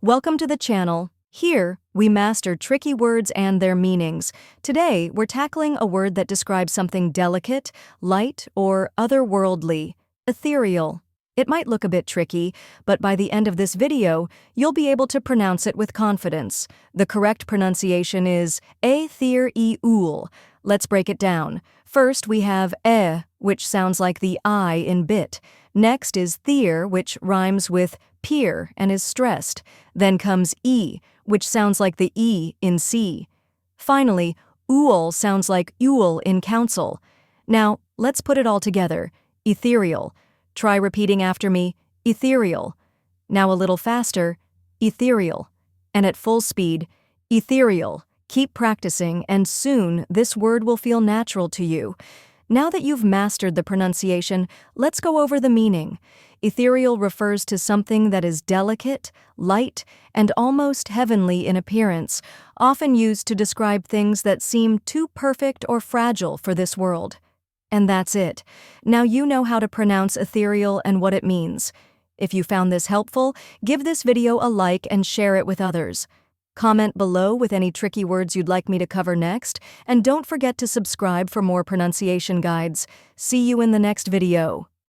Welcome to the channel. Here, we master tricky words and their meanings. Today, we're tackling a word that describes something delicate, light, or otherworldly. Ethereal. It might look a bit tricky, but by the end of this video, you'll be able to pronounce it with confidence. The correct pronunciation is ethereal. Let's break it down. First, we have which sounds like the I in bit. Next is ther, which rhymes with peer and is stressed. Then comes which sounds like the E in see. Finally, ool sounds like ool in council. Now, let's put it all together. Ethereal. Try repeating after me. Ethereal. Now a little faster. Ethereal. And at full speed. Ethereal. Keep practicing, and soon this word will feel natural to you. Now that you've mastered the pronunciation, let's go over the meaning. Ethereal refers to something that is delicate, light, and almost heavenly in appearance, often used to describe things that seem too perfect or fragile for this world. And that's it. Now you know how to pronounce ethereal and what it means. If you found this helpful, give this video a like and share it with others. Comment below with any tricky words you'd like me to cover next, and don't forget to subscribe for more pronunciation guides. See you in the next video.